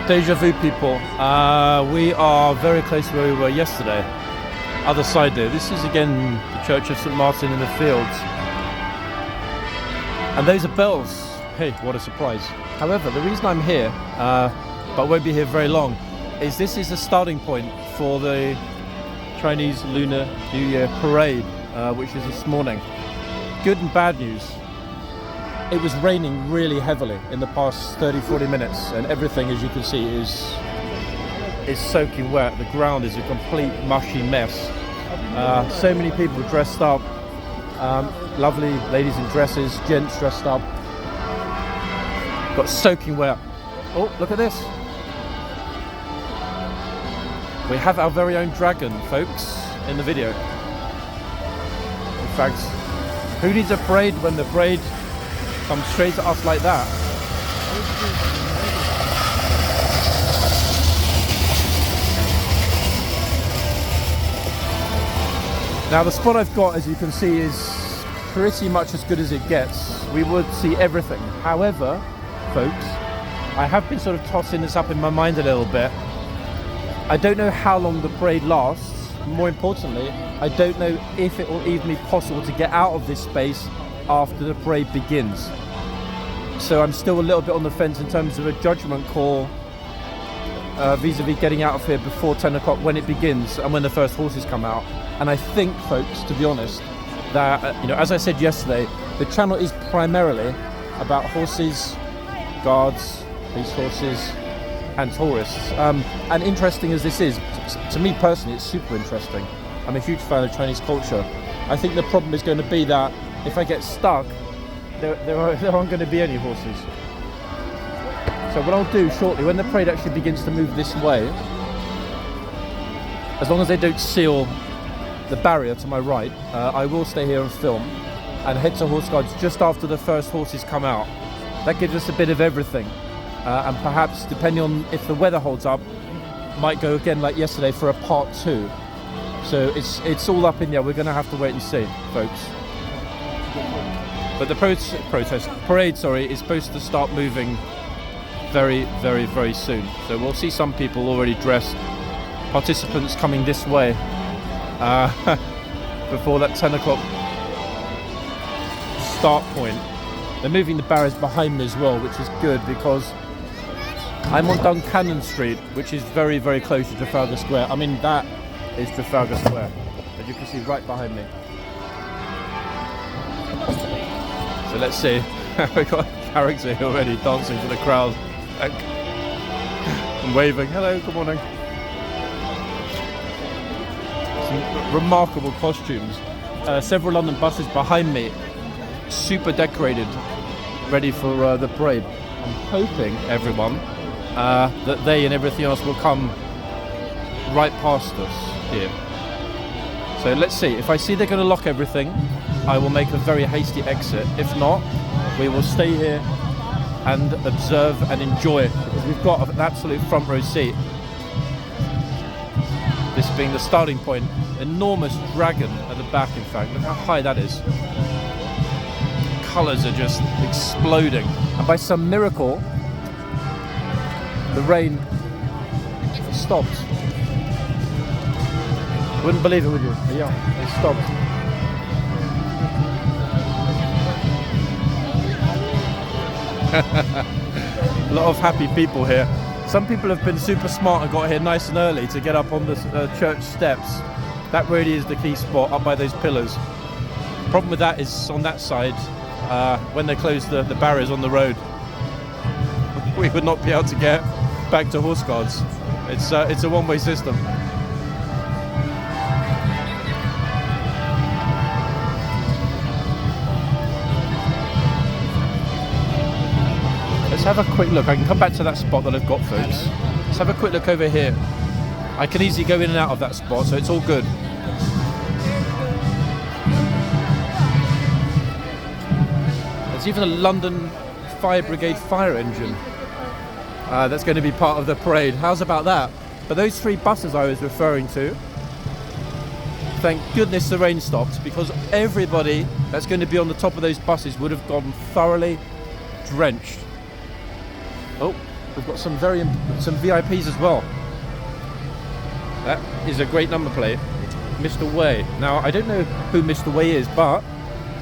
Deja vu, people. We are very close to where we were yesterday. Other side there. This is again the Church of St. Martin in the Fields. And those are bells. Hey, what a surprise. However, the reason I'm here, but won't be here very long, is this is a starting point for the Chinese Lunar New Year parade, which is this morning. Good and bad news. It was raining really heavily in the past 30-40 minutes, and everything, as you can see, is soaking wet. The ground is a complete mushy mess. So many people dressed up, lovely ladies in dresses, gents dressed up, got soaking wet. Oh, look at this. We have our very own dragon, folks, in the video. In fact, who needs a parade when the parade comes straight at us like that? Now the spot I've got, as you can see, is pretty much as good as it gets. We would see everything. However, folks, I have been sort of tossing this up in my mind a little bit. I don't know how long the parade lasts. More importantly, I don't know if it will even be possible to get out of this space after the parade begins. So I'm still a little bit on the fence in terms of a judgment call vis-a-vis getting out of here before 10 o'clock when it begins and when the first horses come out. And I think, folks, to be honest, that, as I said yesterday, the channel is primarily about horses, guards, police horses, and tourists. And interesting as this is, to me personally, it's super interesting. I'm a huge fan of Chinese culture. I think the problem is going to be that if I get stuck, there aren't going to be any horses. So what I'll do shortly, when the parade actually begins to move this way, as long as they don't seal the barrier to my right, I will stay here and film and head to Horse Guards just after the first horses come out. That gives us a bit of everything. And perhaps, depending on if the weather holds up, might go again like yesterday for a part 2. So it's all up in the air. We're going to have to wait and see, folks. But the parade, is supposed to start moving very, very, very soon. So we'll see some people already dressed, participants coming this way before that 10 o'clock start point. They're moving the barriers behind me as well, which is good because I'm on Duncannon Street, which is very, very close to Trafalgar Square. I mean, that is Trafalgar Square, as you can see right behind me. So let's see. We've got a character here already dancing for the crowd and waving. Hello, good morning. Some remarkable costumes. Several London buses behind me, super decorated, ready for the parade. I'm hoping, everyone, that they and everything else will come right past us here. So let's see. If I see they're going to lock everything, I will make a very hasty exit. If not, we will stay here and observe and enjoy, because we've got an absolute front row seat. This being the starting point. Enormous dragon at the back, in fact. Look how high that is. Colours are just exploding. And by some miracle, the rain stopped. Wouldn't believe it, would you? Yeah, it stopped. A lot of happy people here. Some people have been super smart and got here nice and early to get up on the church steps. That really is the key spot, up by those pillars. The problem with that is on that side, when they close the barriers on the road, we would not be able to get back to Horse Guards. It's a one-way system. Let's have a quick look. I can come back to that spot that I've got, folks. Let's have a quick look over here. I can easily go in and out of that spot, so it's all good. There's even a London Fire Brigade fire engine that's going to be part of the parade. How's about that? But those 3 buses I was referring to, thank goodness the rain stopped, because everybody that's going to be on the top of those buses would have gone thoroughly drenched. Oh, We've got some VIPs as well. That is a great number plate, Mr. Way. Now I don't know who Mr. Way is, but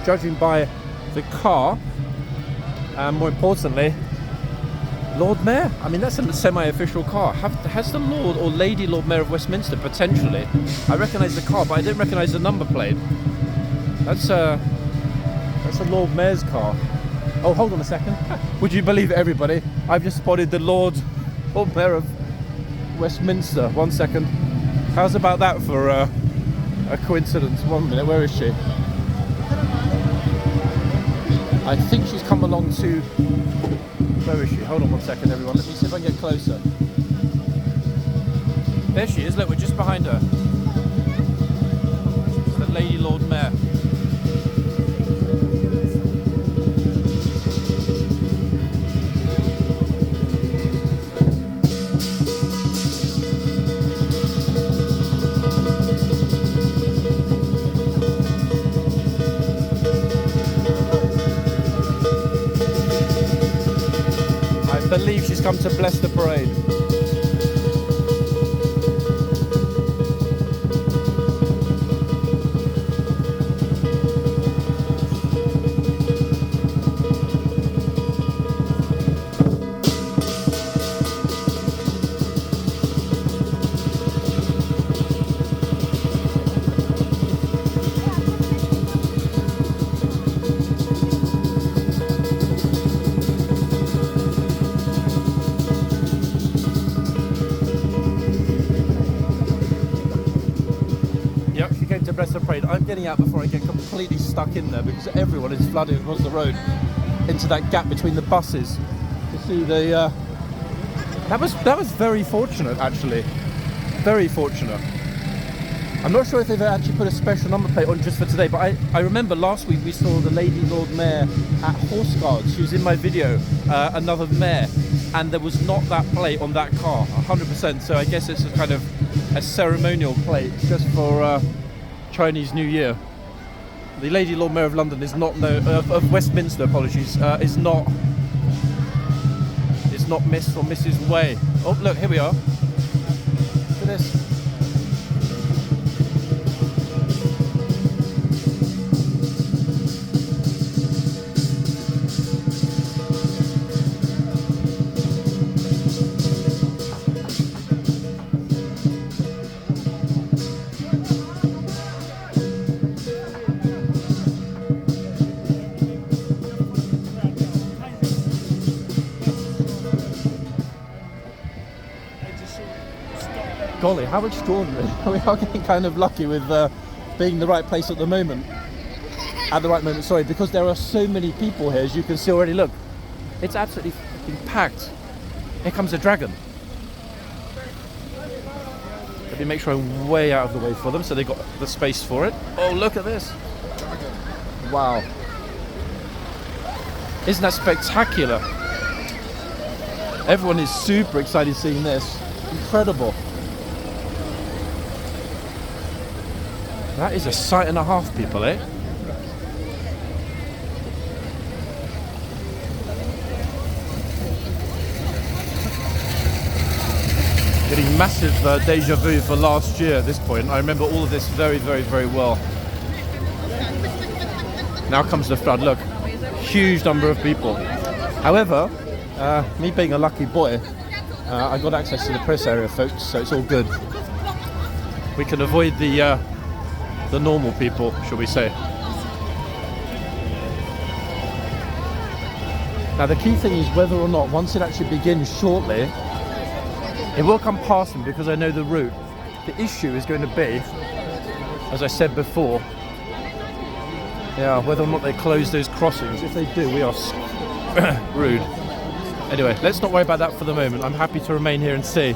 judging by the car, and more importantly, Lord Mayor. I mean, that's a semi-official car. Has the Lord or Lady Lord Mayor of Westminster potentially? I recognise the car, but I don't recognise the number plate. That's a Lord Mayor's car. Oh, hold on a second. Would you believe it, everybody? I've just spotted the Lord Mayor of Westminster. 1 second. How's about that for a coincidence? 1 minute. Where is she? I think she's come along to... Where is she? Hold on 1 second, everyone. Let me see if I can get closer. There she is. Look, we're just behind her. It's the Lady Lord Mayor. I believe she's come to bless the parade. To bless the parade. I'm getting out before I get completely stuck in there because everyone is flooding across the road into that gap between the buses. You see the that was very fortunate, actually, very fortunate. I'm not sure if they've actually put a special number plate on just for today, but I remember last week we saw the Lady Lord Mayor at Horseguards. She was in my video, another mayor, and there was not that plate on that car, 100%. So I guess it's a kind of a ceremonial plate just for Chinese New Year. The Lady Lord Mayor of London is not of Westminster, apologies, is not Miss or Mrs. Way. Oh look, here we are. Look at this. Golly, how extraordinary. We are getting kind of lucky with being in the right place at the moment. At the right moment, sorry, because there are so many people here, as you can see already. Look, it's absolutely fucking packed. Here comes the dragon. Let me make sure I'm way out of the way for them so they got the space for it. Oh, look at this. Wow. Isn't that spectacular? Everyone is super excited seeing this. Incredible. That is a sight and a half, people, eh? Getting massive deja vu for last year at this point. I remember all of this very, very, very well. Now comes the flood. Look, huge number of people. However, me being a lucky boy, I got access to the press area, folks, so it's all good. We can avoid the normal people, shall we say. Now the key thing is whether or not, once it actually begins shortly, it will come past them because I know the route. The issue is going to be, as I said before, whether or not they close those crossings. If they do, we are rude. Anyway, let's not worry about that for the moment. I'm happy to remain here and see.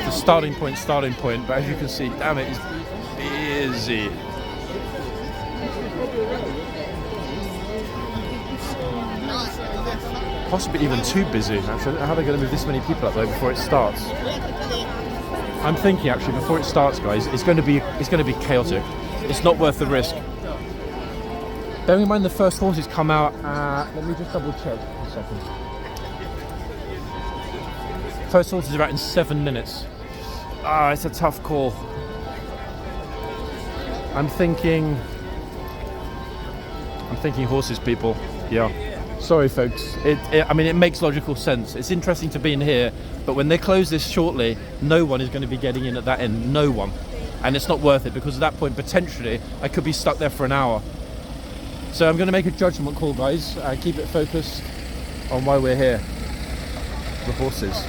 The starting point, but as you can see, damn it, is busy. Possibly even too busy, actually. I don't know how they're going to move this many people up there before it starts. I'm thinking, actually, before it starts, guys, it's going to be chaotic. It's not worth the risk. Bearing in mind the first horses come out let me just double check a second. First horses are out in 7 minutes. It's a tough call. I'm thinking horses, people. Yeah. Sorry, folks. I mean, it makes logical sense. It's interesting to be in here, but when they close this shortly, no one is going to be getting in at that end. No one. And it's not worth it, because at that point, potentially, I could be stuck there for an hour. So I'm going to make a judgment call, guys. Keep it focused on why we're here. The horses.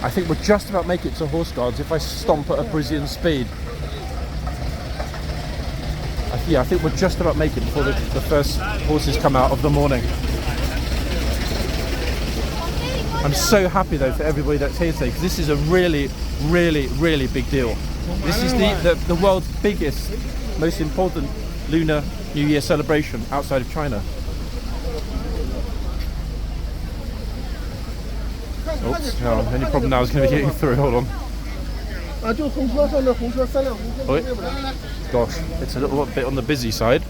I think we'll just about make it to horse guards if I stomp at a Parisian speed. Yeah, I think we'll just about make it before the first horses come out of the morning. I'm so happy though for everybody that's here today, because this is a really, really, really big deal. This is the world's biggest, most important Lunar New Year celebration outside of China. Oops, no, the only problem now is going to be getting through. Hold on. Gosh, it's a little bit on the busy side.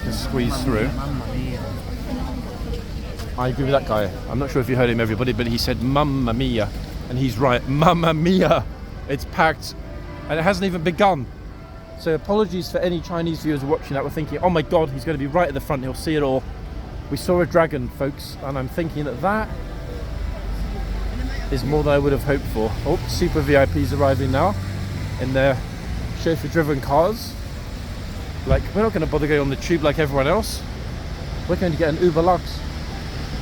Just squeeze through. I agree with that guy. I'm not sure if you heard him, everybody, but he said Mamma Mia, and he's right. Mamma Mia! It's packed, and it hasn't even begun. So apologies for any Chinese viewers watching that were thinking, oh my god, he's going to be right at the front, he'll see it all. We saw a dragon, folks, and I'm thinking that is more than I would have hoped for. Oh, super VIPs arriving now in their chauffeur-driven cars. Like, we're not going to bother going on the tube like everyone else. We're going to get an Uber Lux.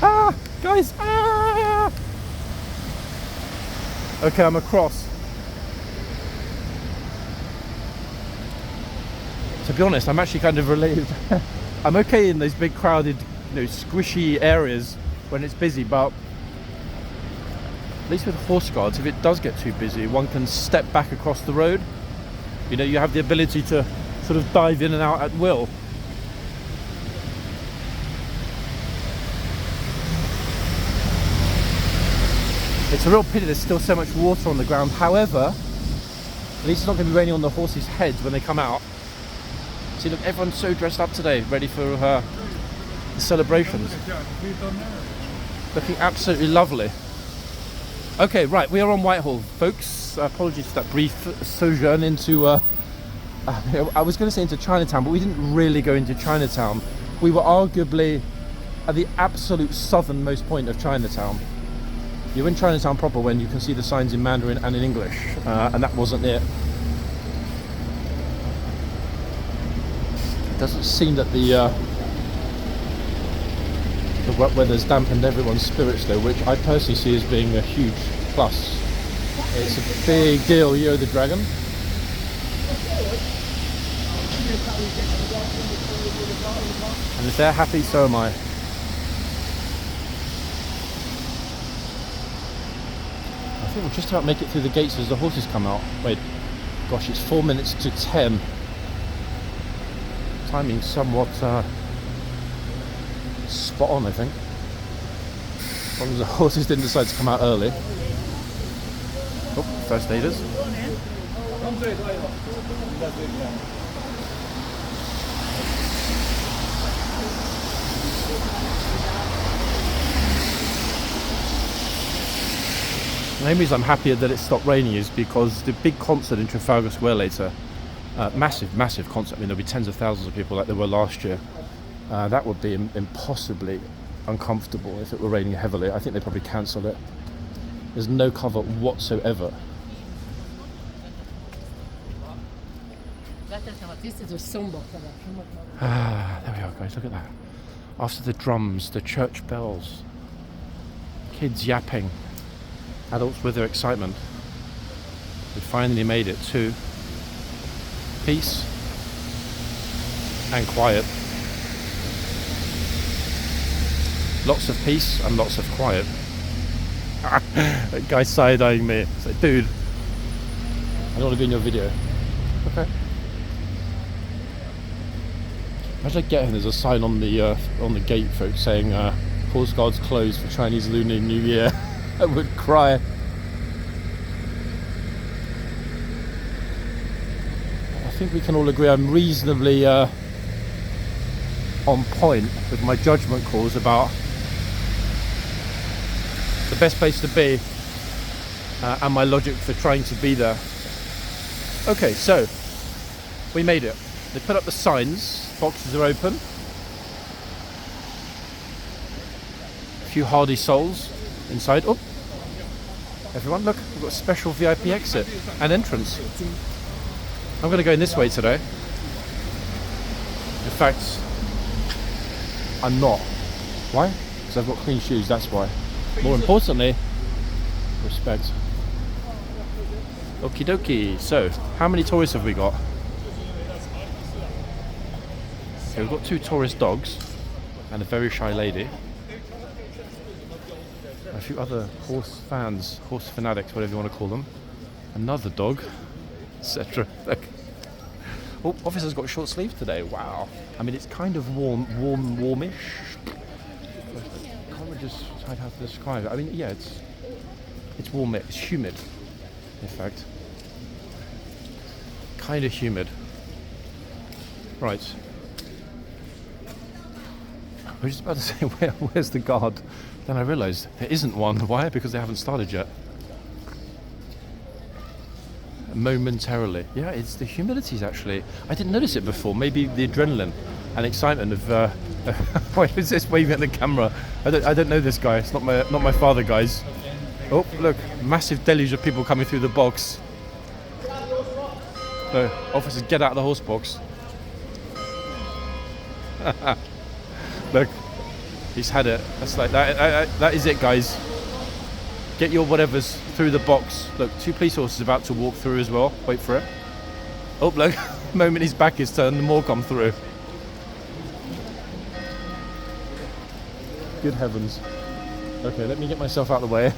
Ah, guys! Ah! Okay, I'm across. To be honest, I'm actually kind of relieved. I'm okay in those big crowded, squishy areas when it's busy, but at least with horse guards, if it does get too busy, one can step back across the road. You have the ability to sort of dive in and out at will. It's a real pity there's still so much water on the ground. However, at least it's not going to be raining on the horses' heads when they come out. See, look, everyone's so dressed up today, ready for the celebrations. Looking absolutely lovely. Okay, right, we are on Whitehall, folks. Apologies for that brief sojourn into, I was going to say into Chinatown, but we didn't really go into Chinatown. We were arguably at the absolute southernmost point of Chinatown. You're in Chinatown proper when you can see the signs in Mandarin and in English, and that wasn't it. It doesn't seem that the wet weather's dampened everyone's spirits though, which I personally see as being a huge plus. It's a big deal, Year of the Dragon. And if they're happy, so am I. I think we'll just about make it through the gates as the horses come out. Wait, gosh, it's 4 minutes to 10. Timing somewhat spot on, I think. As long as the horses didn't decide to come out early. Oh, first aiders. The main reason I'm happier that it stopped raining is because the big concert in Trafalgar Square later, massive concert, I mean there'll be tens of thousands of people like there were last year, that would be impossibly uncomfortable if it were raining heavily. I think they'd probably cancel it. There's no cover whatsoever. This is a symbol. There we are, guys, look at that. After the drums, the church bells, kids yapping, adults with their excitement. We finally made it to peace and quiet. Lots of peace and lots of quiet. That guy side-eyeing me. It's like, dude, I don't want to be in your video. Okay. Imagine I get here, there's a sign on the gate, folks, saying horse guards closed for Chinese Lunar New Year. I would cry. I think we can all agree I'm reasonably on point with my judgment calls about the best place to be and my logic for trying to be there. Okay, so we made it. They put up the signs, boxes are open. A few hardy souls inside. Oh, everyone, look, we've got a special VIP exit and entrance. I'm going to go in this way today. In fact, I'm not. Why? Because I've got clean shoes, that's why. More importantly, respect. Okie dokie. So, how many tourists have we got? So we've got 2 tourist dogs and a very shy lady. A few other horse fans, horse fanatics, whatever you want to call them. Another dog, etc. Oh, officer's got short sleeves today. Wow. I mean, it's kind of warmish. I can't really just decide how to describe it. I mean, yeah, it's warm. It's humid, in fact. Kind of humid. Right. I was just about to say, where's the guard? Then I realised there isn't one. Why? Because they haven't started yet. Momentarily. Yeah, it's the humidities actually. I didn't notice it before. Maybe the adrenaline and excitement of why is this waving at the camera? I don't know this guy. It's not my father, guys. Oh, look, massive deluge of people coming through the box. No, officers, get out of the horse box. Look, he's had it. That's like that is it, guys. Get your whatevers through the box. Look, 2 police horses about to walk through as well. Wait for it. Oh, look, the moment his back is turned, the more come through. Good heavens. Okay, let me get myself out of the way.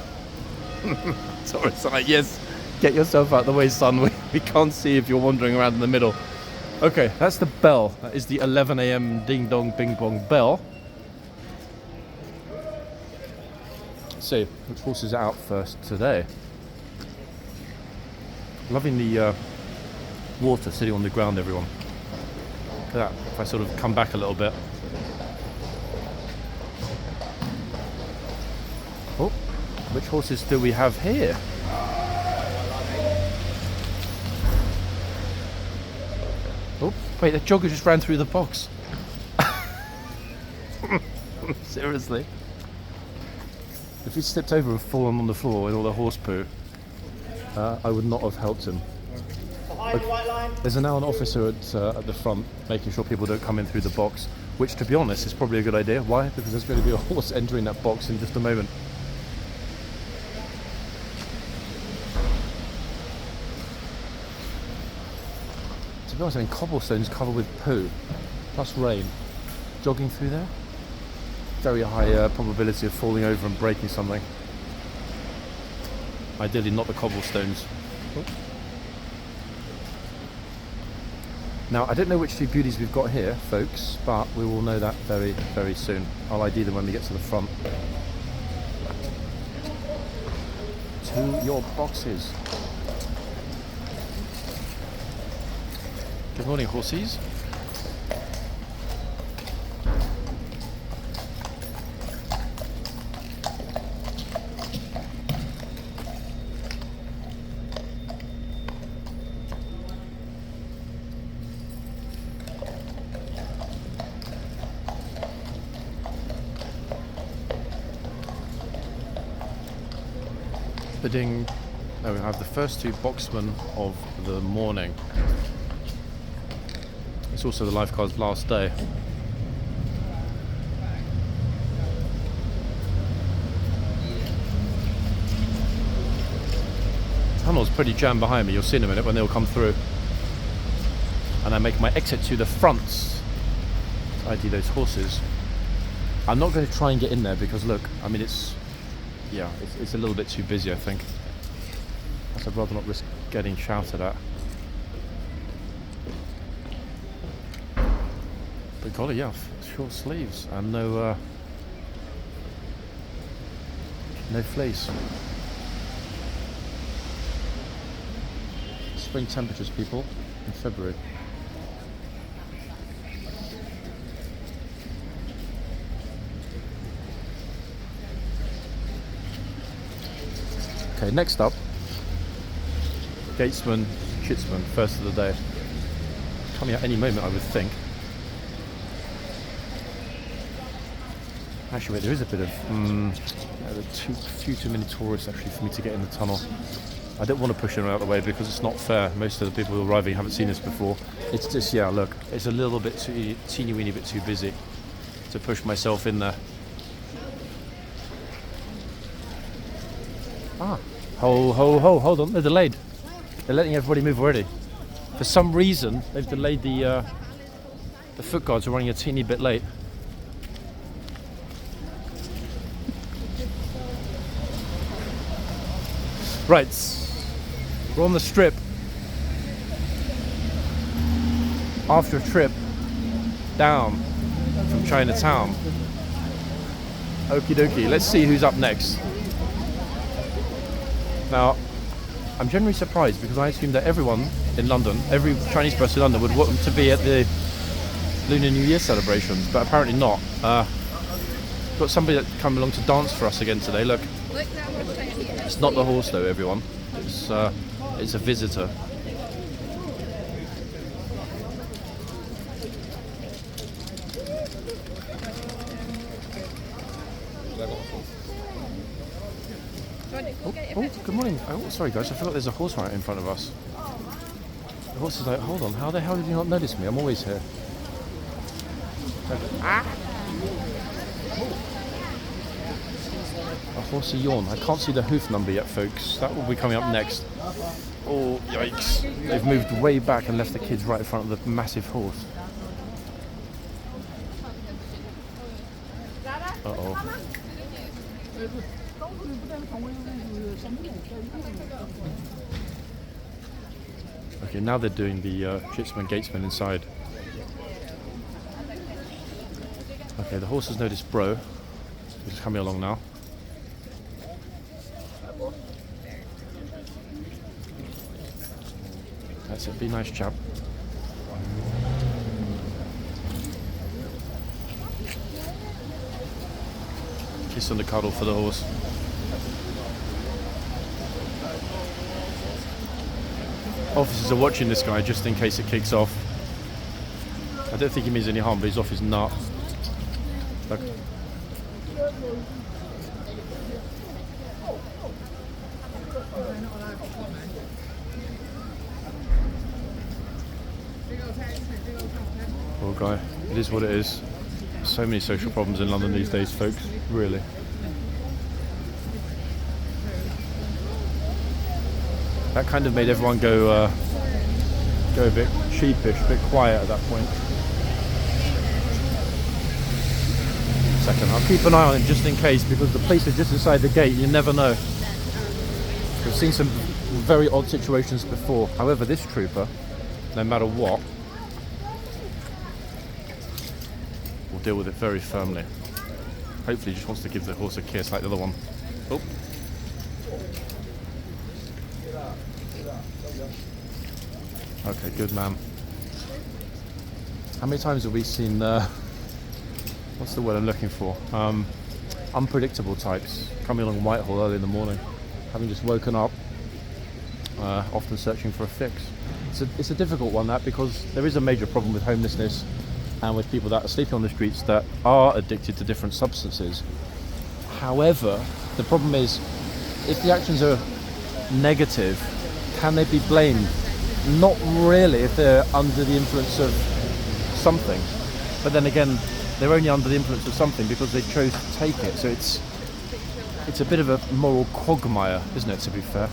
Sorry, like, yes, get yourself out of the way, son. We can't see if you're wandering around in the middle. Okay, that's the bell. That is the 11 a.m. ding dong bing bong bell. Let's see which horses are out first today. Loving the water sitting on the ground, everyone. Look at that. If I sort of come back a little bit. Oh, which horses do we have here? Oh, wait, the jogger just ran through the box. Seriously. If he stepped over and fallen on the floor in all the horse poo, I would not have helped him. There's now an officer at the front making sure people don't come in through the box, which, to be honest, is probably a good idea. Why? Because there's going to be a horse entering that box in just a moment. To be honest, I mean, cobblestones covered with poo, plus rain, jogging through there. Very high probability of falling over and breaking something. Ideally not the cobblestones. Oh. Now, I don't know which 2 beauties we've got here, folks, but we will know that very, very soon. I'll ID them when we get to the front. To your boxes. Good morning, horsies. Bidding. Now we have the first 2 boxmen of the morning. It's also the lifeguard's last day. Tunnel's pretty jammed behind me. You'll see in a minute when they'll come through. And I make my exit to the front to ID those horses. I'm not going to try and get in there because look, I mean it's a little bit too busy, I think. So I'd rather not risk getting shouted at. But golly, yeah, short sleeves and no fleece. Spring temperatures, people, in February. Okay, next up, Gatesman, Chitsman, first of the day. Coming at any moment, I would think. Actually, wait, there is a bit of there are too many tourists actually for me to get in the tunnel. I don't want to push them out of the way because it's not fair. Most of the people who are arriving haven't seen this before. It's just, yeah, look, it's a little bit too teeny-weeny bit too busy to push myself in there. Ah, hold on, they're delayed. They're letting everybody move already. For some reason, they've delayed the foot guards are running a teeny bit late. Right, we're on the strip after a trip down from Chinatown. Okie dokie, let's see who's up next. Now, I'm generally surprised because I assume that everyone in London, every Chinese person in London would want to be at the Lunar New Year celebrations, but apparently not. Got somebody that come along to dance for us again today, look. It's not the horse though, everyone. It's a visitor. Oh, good morning. Oh, sorry guys, I feel like there's a horse right in front of us. The horse is like, hold on, how the hell did you not notice me? I'm always here. A horsey yawn. I can't see the hoof number yet, folks. That will be coming up next. Oh, yikes. They've moved way back and left the kids right in front of the massive horse. Uh-oh. Okay, now they're doing the Chitsman Gatesman inside. Okay, the horse has noticed Bro. He's coming along now. That's it, be nice, chap. Kiss on the cuddle for the horse. Officers are watching this guy just in case it kicks off. I don't think he means any harm, but he's off his nut. Look. Poor guy. It is what it is. So many social problems in London these days, folks. Really. That kind of made everyone go a bit sheepish, a bit quiet at that point. Second, I'll keep an eye on him just in case, because the police are just inside the gate. You never know. We've seen some very odd situations before. However, this trooper, no matter what, will deal with it very firmly. Hopefully he just wants to give the horse a kiss like the other one. Oh. Okay, good man. How many times have we seen, what's the word I'm looking for? Unpredictable types coming along Whitehall early in the morning, having just woken up, often searching for a fix. It's a difficult one, that, because there is a major problem with homelessness and with people that are sleeping on the streets that are addicted to different substances. However, the problem is, if the actions are negative, can they be blamed? Not really, if they're under the influence of something. But then again, they're only under the influence of something because they chose to take it. So it's a bit of a moral quagmire, isn't it, to be fair?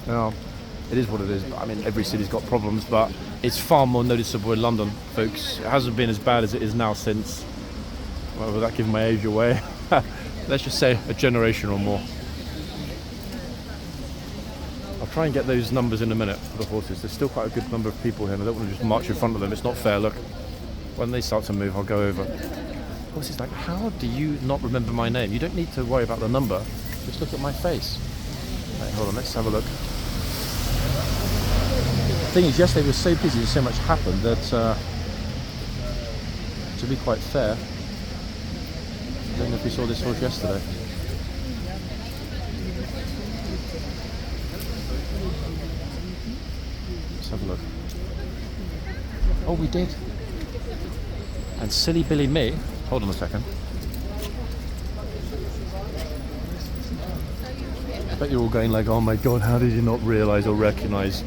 Now, it is what it is. I mean, every city's got problems, but it's far more noticeable in London, folks. It hasn't been as bad as it is now since, well, without giving my age away, let's just say a generation or more. I'll try and get those numbers in a minute for the horses. There's still quite a good number of people here and I don't want to just march in front of them. It's not fair, look. When they start to move, I'll go over. The horse is like, how do you not remember my name? You don't need to worry about the number. Just look at my face. Right, hold on, let's have a look. The thing is, yesterday was so busy and so much happened that, to be quite fair, I don't know if we saw this horse yesterday. look. Oh, we did. And silly Billy me. Hold on a second. I bet you're all going like, oh my god, how did you not realise or recognise?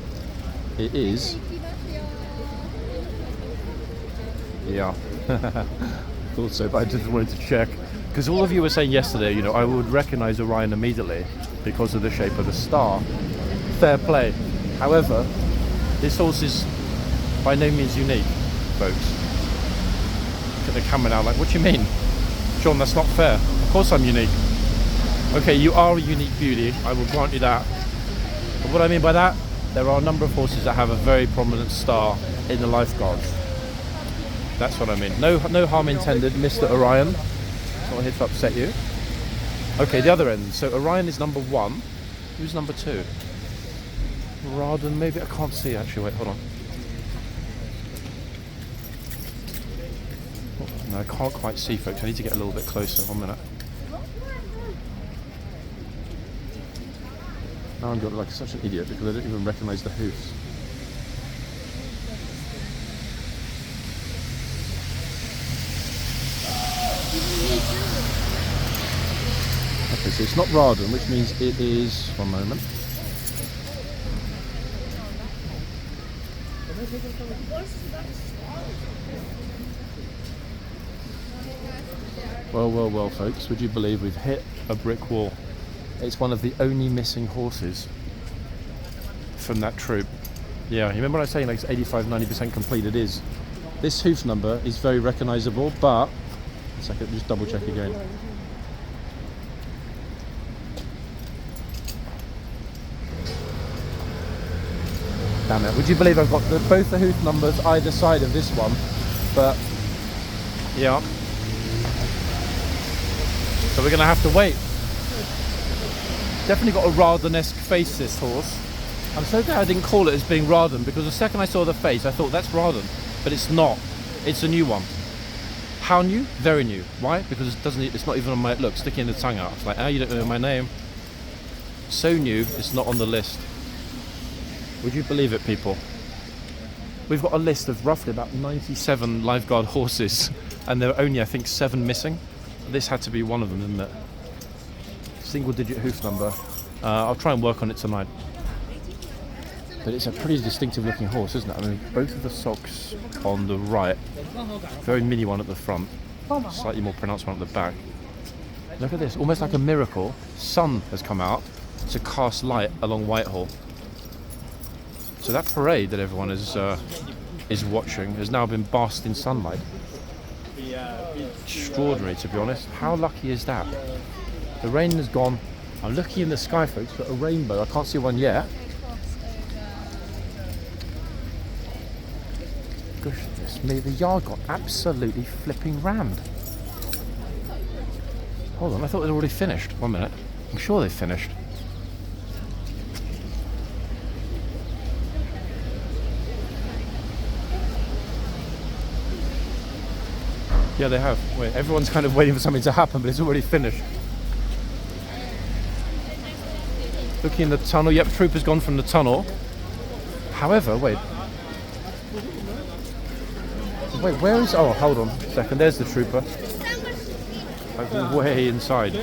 It is. Yeah. I thought so, but I just wanted to check. Because all of you were saying yesterday, you know, I would recognise Orion immediately because of the shape of the star. Fair play. However, this horse is by no means unique, folks. Look at the camera now, like, what do you mean? John, that's not fair. Of course I'm unique. Okay, you are a unique beauty, I will grant you that. But what I mean by that, there are a number of horses that have a very prominent star in the lifeguards. That's what I mean. No harm intended, Mr. Orion. Not here to upset you. Okay, the other end. So Orion is number 1. Who's number 2? Raden, maybe? I can't see actually. Wait, hold on. No, I can't quite see, folks. I need to get a little bit closer. 1 minute. Now I'm got like such an idiot because I don't even recognise the hoofs. Okay, so it's not Raden, which means it is. 1 moment. Well, folks, would you believe we've hit a brick wall? It's one of the only missing horses from that troop. Yeah, you remember when I was saying like it's 85-90% complete? It is. This hoof number is very recognisable, but a second, just double check again. Damn it! Would you believe I've got both the hoof numbers either side of this one? But yeah. So we're going to have to wait. Definitely got a Raden-esque face, this horse. I'm so glad I didn't call it as being Raden, because the second I saw the face I thought that's Raden, but it's not. It's a new one. How new? Very new. Why? Because it's not even on my, look, sticking the tongue out. It's like, you don't know my name. So new, it's not on the list. Would you believe it, people? We've got a list of roughly about 97 lifeguard horses, and there are only, I think, 7 missing. This had to be one of them, didn't it? Single digit hoof number. I'll try and work on it tonight. But it's a pretty distinctive looking horse, isn't it? I mean, both of the socks on the right, very mini one at the front, slightly more pronounced one at the back. Look at this, almost like a miracle. Sun has come out to cast light along Whitehall. So that parade that everyone is watching has now been basked in sunlight. Extraordinary, to be honest. How lucky is that? The rain has gone. I'm looking in the sky, folks, for a rainbow. I can't see one yet. Goodness me, the yard got absolutely flipping rammed. Hold on, I thought they'd already finished. 1 minute. I'm sure they've finished. Yeah, they have. Wait, everyone's kind of waiting for something to happen, but it's already finished. Looking in the tunnel. Yep, trooper's gone from the tunnel. However, wait, where is... Oh, hold on a second. There's the trooper. Like way inside.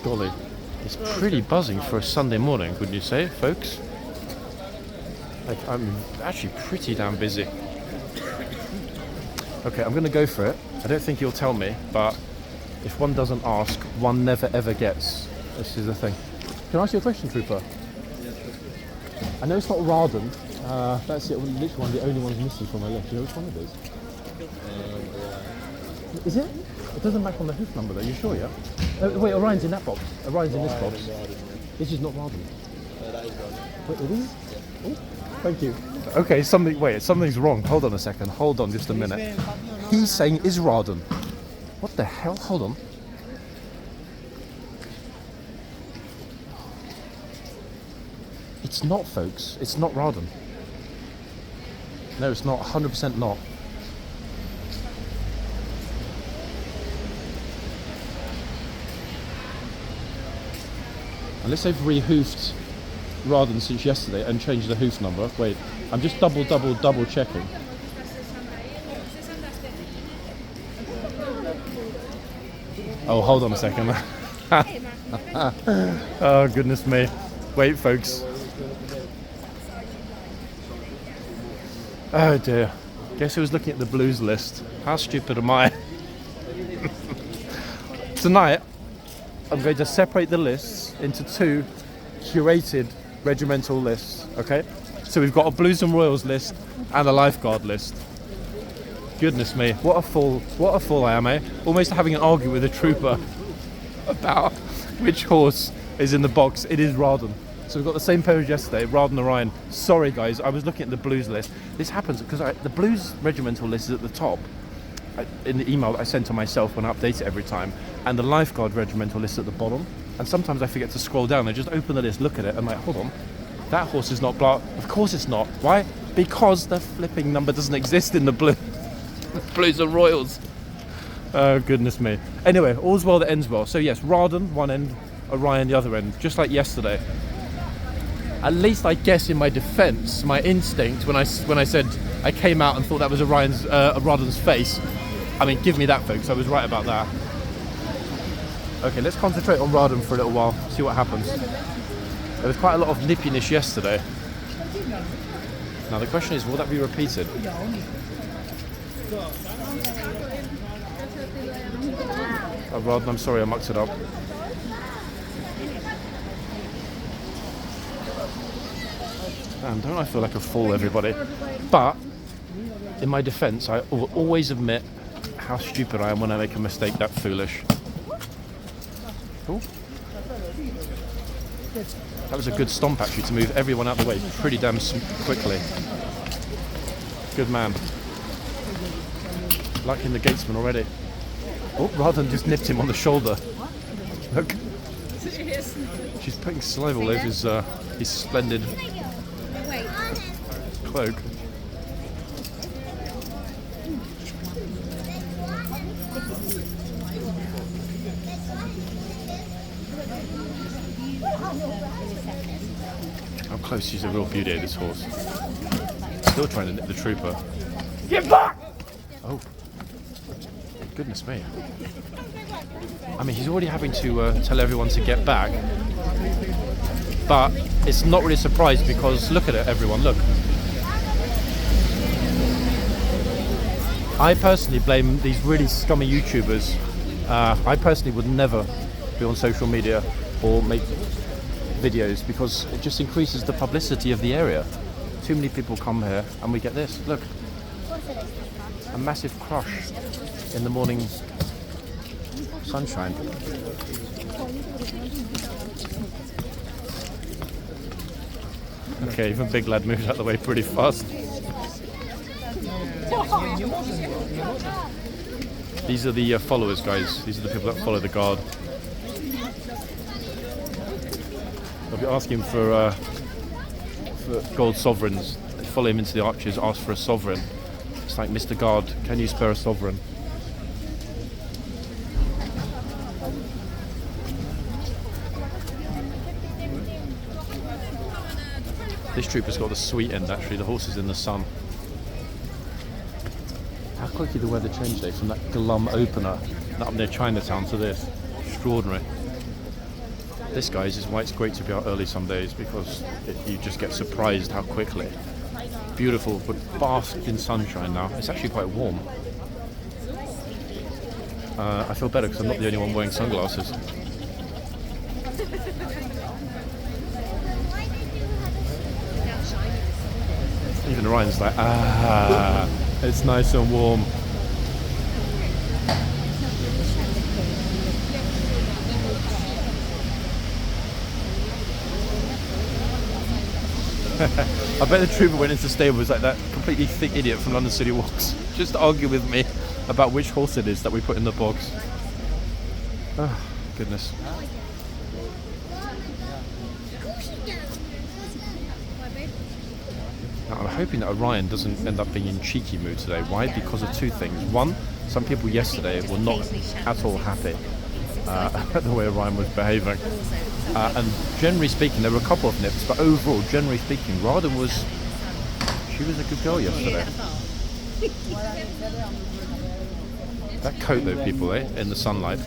Golly, it's pretty buzzing for a Sunday morning, wouldn't you say, folks? Like, I'm actually pretty damn busy. Okay, I'm going to go for it. I don't think you'll tell me, but if one doesn't ask, one never ever gets. This is the thing. Can I ask you a question, Trooper? I know it's not Raden. That's it. Literally one of the only ones missing from my list. Do you know which one it is? Is it? It doesn't match on the hoof number though. You sure? Yeah. Wait, Orion's in that box. Orion's in this box. This is not Raden. Wait, it is? Oh, thank you. Okay, something's wrong. Hold on a second. Hold on just a minute. He's saying is Raden. What the hell? Hold on. It's not, folks. It's not Raden. No, it's not. 100% not. Unless they've re-hoofed Raden since yesterday and changed the hoof number. Wait, I'm just double checking. Oh, hold on a second. Oh, goodness me. Wait, folks. Oh dear. Guess who was looking at the blues list? How stupid am I? Tonight, I'm going to separate the lists into two curated regimental lists, okay? So we've got a Blues and Royals list and a lifeguard list. Goodness me, what a fool I am, eh? Almost having an argument with a trooper about which horse is in the box. It is Raden. So we've got the same pair as yesterday, Raden and Ryan. Sorry guys, I was looking at the blues list. This happens because the blues regimental list is at the top in the email that I send to myself when I update it every time, and the lifeguard regimental list at the bottom. And sometimes I forget to scroll down. I just open the list, look at it, and like, hold on, that horse is not blah. Of course it's not. Why? Because the flipping number doesn't exist in the Blues and Royals. Oh goodness me. Anyway, all's well that ends well. So yes, Raden one end, Orion the other end, just like yesterday. At least I guess in my defence, my instinct when I said I came out and thought that was Raden's face. I mean, give me that, folks. I was right about that. Okay, let's concentrate on Raden for a little while. See what happens. There was quite a lot of nippiness yesterday. Now the question is, will that be repeated? Oh, Raden, I'm sorry, I mucked it up. Man, don't I feel like a fool, everybody? But, in my defence, I will always admit how stupid I am when I make a mistake that foolish. Ooh. That was a good stomp, actually, to move everyone out of the way pretty damn quickly. Good man. Liking the gatesman already. Oh, Raden just nipped him on the shoulder. Look. She's putting saliva all over his splendid cloak. How close, she's a real beauty, this horse. Still trying to nip the trooper. Get back! Oh. Goodness me. I mean, he's already having to tell everyone to get back. But it's not really a surprise because look at it, everyone, look. I personally blame these really scummy YouTubers. I personally would never be on social media or make videos because it just increases the publicity of the area. Too many people come here and we get this. Look, a massive crush in the morning sunshine. Okay, even Big Lad moves out of the way pretty fast. These are the followers, guys. These are the people that follow the guard. I'll be asking for gold sovereigns. They follow him into the arches, ask for a sovereign. It's like, Mr. Guard, can you spare a sovereign? This trooper's got the sweet end, actually. The horse is in the sun. How quickly the weather changed, though, from that glum opener up near Chinatown to this. Extraordinary. This, guys, is why it's great to be out early some days, because you just get surprised how quickly. Beautiful, but basked in sunshine now. It's actually quite warm. I feel better because I'm not the only one wearing sunglasses. Even Ryan's like, it's nice and warm. I bet the trooper went into the stables like that completely thick idiot from London City Walks, just to argue with me about which horse it is that we put in the box. Oh, goodness. Now, I'm hoping that Orion doesn't end up being in cheeky mood today. Why? Because of two things. One, some people yesterday were not at all happy the way Ryan was behaving. And generally speaking, there were a couple of nips, but overall, generally speaking, she was a good girl yesterday. That coat though, people, in the sunlight,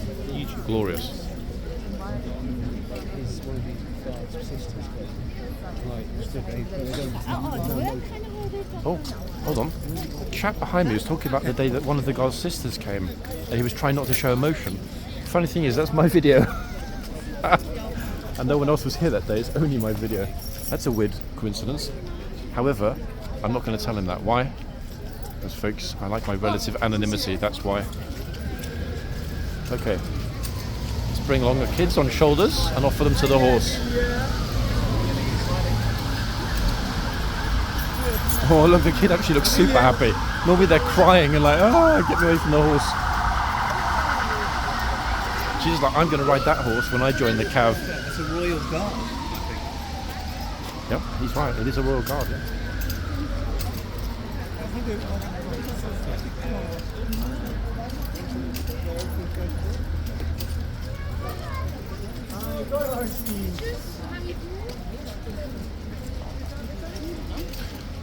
glorious. Oh, hold on. The chap behind me was talking about the day that one of the guard's sisters came and he was trying not to show emotion. The funny thing is, that's my video. And no one else was here that day, it's only my video. That's a weird coincidence. However, I'm not going to tell him that. Why? Because folks, I like my relative anonymity, that's why. Okay. Let's bring along the kids on shoulders and offer them to the horse. Oh look, the kid actually looks super happy. Normally they're crying and like, oh, get me away from the horse. She's like, I'm going to ride that horse when I join the cav. It's a royal guard, I think. Yep, he's right. It is a royal guard. Yeah.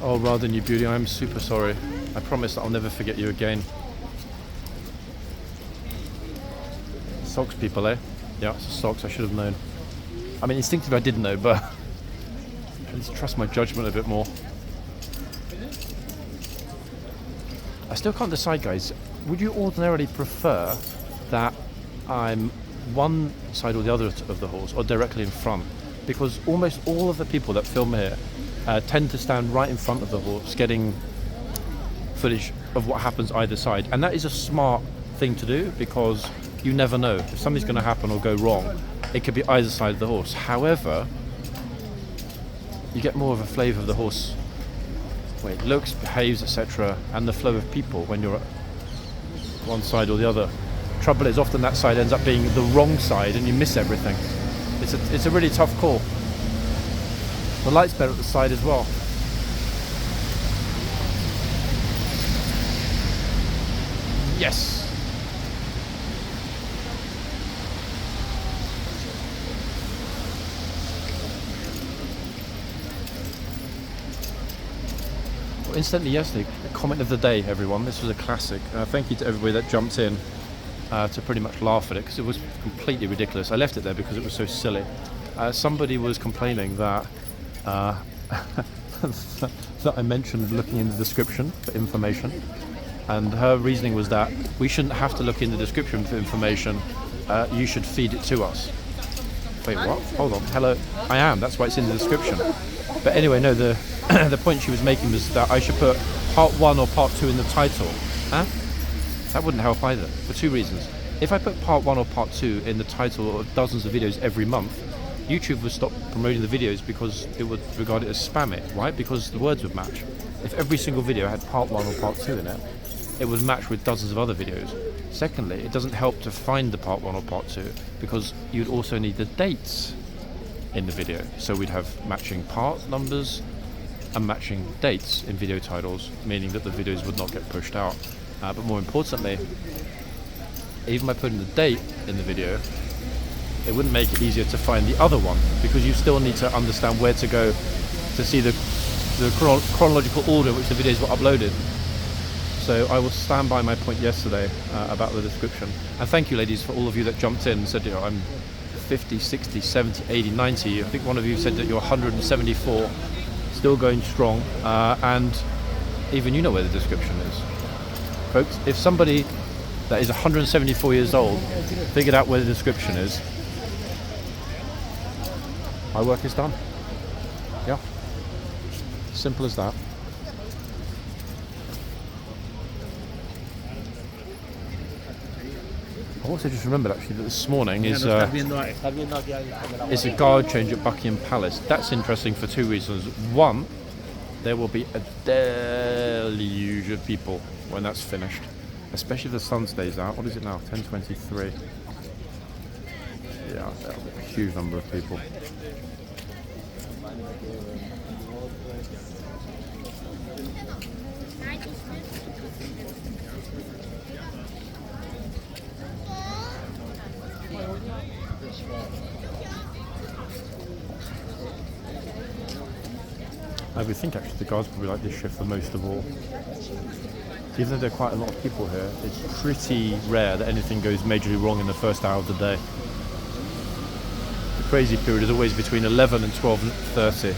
Oh, rather than you, beauty, I'm super sorry. I promise that I'll never forget you again. Socks, people, eh? Yeah, it's socks. I should have known. I mean, instinctively I did know, but I need to trust my judgment a bit more. I still can't decide, guys. Would you ordinarily prefer that I'm one side or the other of the horse, or directly in front? Because almost all of the people that film here tend to stand right in front of the horse, getting footage of what happens either side. And that is a smart thing to do, because you never know. If something's going to happen or go wrong, it could be either side of the horse. However, you get more of a flavour of the horse, the way it looks, behaves, etc., and the flow of people when you're at one side or the other. Trouble is, often that side ends up being the wrong side and you miss everything. It's a really tough call. The light's better at the side as well. Yes! Well, incidentally, yesterday, the comment of the day, everyone. This was a classic. Thank you to everybody that jumped in to pretty much laugh at it, because it was completely ridiculous. I left it there because it was so silly. Somebody was complaining that that I mentioned looking in the description for information, and her reasoning was that we shouldn't have to look in the description for information, you should feed it to us. Wait, what? Hold on. Hello. I am, that's why it's in the description. But anyway, no, the the point she was making was that I should put part 1 or part 2 in the title. Huh? That wouldn't help either, for two reasons. If I put part 1 or part 2 in the title of dozens of videos every month, YouTube would stop promoting the videos because it would regard it as spam it, right? Because the words would match. If every single video had part 1 or part 2 in it, it would match with dozens of other videos. Secondly, it doesn't help to find the part 1 or part 2 because you'd also need the dates in the video. So we'd have matching part numbers and matching dates in video titles, meaning that the videos would not get pushed out. But more importantly, even by putting the date in the video, it wouldn't make it easier to find the other one, because you still need to understand where to go to see the chronological order in which the videos were uploaded. So I will stand by my point yesterday about the description. And thank you, ladies, for all of you that jumped in and said, you know, I'm 50, 60, 70, 80, 90. I think one of you said that you're 174, still going strong, and even you know where the description is. Folks, if somebody that is 174 years old figured out where the description is, my work is done. Yeah. Simple as that. I also just remembered actually that this morning is a guard change at Buckingham Palace. That's interesting for two reasons. One, there will be a deluge of people when that's finished, especially if the sun stays out. What is it now? 10:23. Yeah, that'll be a huge number of people. I would think actually the guards probably like this shift the most of all. Even though there are quite a lot of people here, it's pretty rare that anything goes majorly wrong in the first hour of the day. The crazy period is always between 11 and 12:30.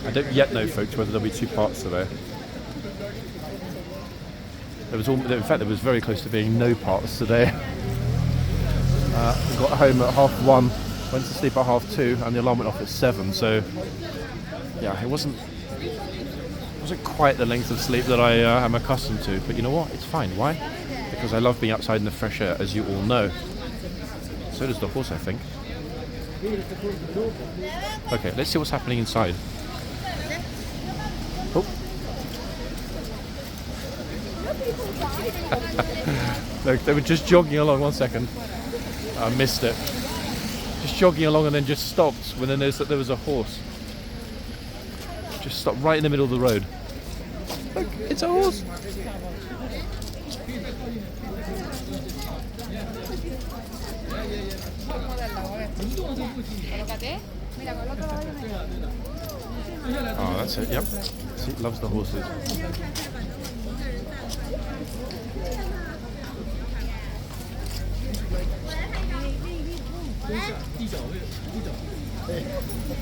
I don't yet know, folks, whether there'll be 2 parts today. In fact, there was very close to being no parts today. We got home at 1:30, went to sleep at 2:30, and the alarm went off at 7. So, yeah, it wasn't quite the length of sleep that I am accustomed to. But you know what? It's fine. Why? Because I love being outside in the fresh air, as you all know. So does the horse, I think. Okay, let's see what's happening inside. Oh. Look, they were just jogging along. 1 second. I missed it. Just jogging along and then just stopped when they noticed that there was a horse. Just stopped right in the middle of the road. Look, it's a horse. Oh, that's it, yep. See, it loves the horses.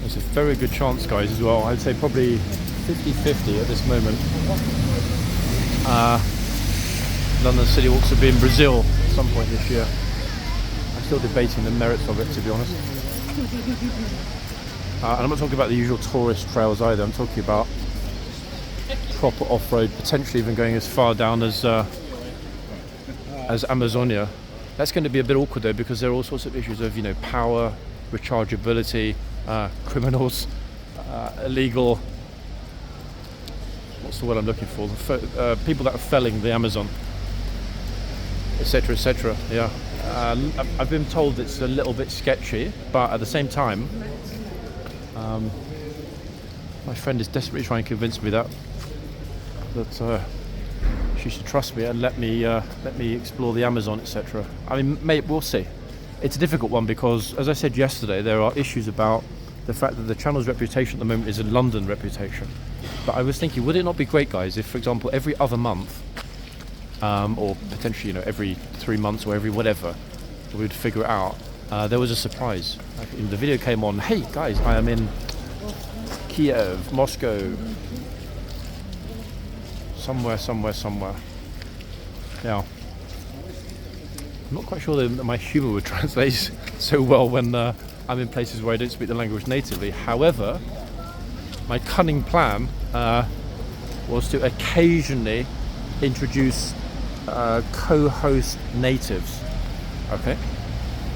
There's a very good chance, guys, as well. I'd say probably 50-50 at this moment. London City Walks will be in Brazil at some point this year. I'm still debating the merits of it, to be honest. And I'm not talking about the usual tourist trails either. I'm talking about proper off-road, potentially even going as far down as Amazonia. That's going to be a bit awkward though, because there are all sorts of issues of, power, rechargeability, criminals, illegal. What's the word I'm looking for? People that are felling the Amazon, etc., etc. Yeah, I've been told it's a little bit sketchy, but at the same time, my friend is desperately trying to convince me that she should trust me and let me explore the Amazon, etc. I mean, we'll see. It's a difficult one because, as I said yesterday, there are issues about the fact that the channel's reputation at the moment is a London reputation. But I was thinking, would it not be great, guys, if, for example, every other month, or potentially, every 3 months or every whatever, we would figure it out, there was a surprise. Like, the video came on, hey guys, I am in Kiev, Moscow, somewhere. Now, I'm not quite sure that my humour would translate so well when I'm in places where I don't speak the language natively. However, my cunning plan was to occasionally introduce co-host natives. Okay,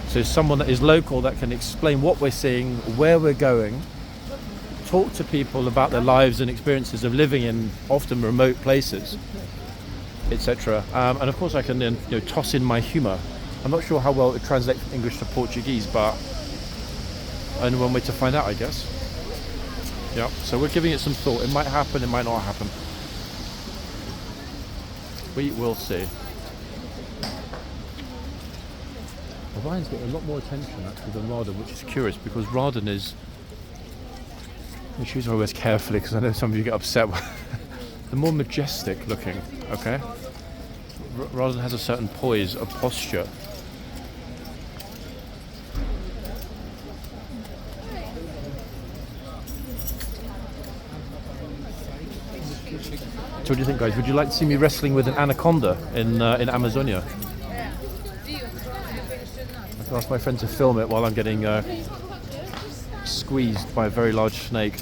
so someone that is local that can explain what we're seeing, where we're going, talk to people about their lives and experiences of living in often remote places, etc. And of course I can then toss in my humour. I'm not sure how well it translates from English to Portuguese, but only one way to find out, I guess. Yeah, so we're giving it some thought. It might happen, it might not happen. We will see. Orion's getting a lot more attention actually than Radon, which is curious because Radon is... I choose my words carefully because I know some of you get upset. The more majestic looking, okay? Radon has a certain poise, a posture. So what do you think, guys? Would you like to see me wrestling with an anaconda in Amazonia? I can ask my friend to film it while I'm getting squeezed by a very large snake,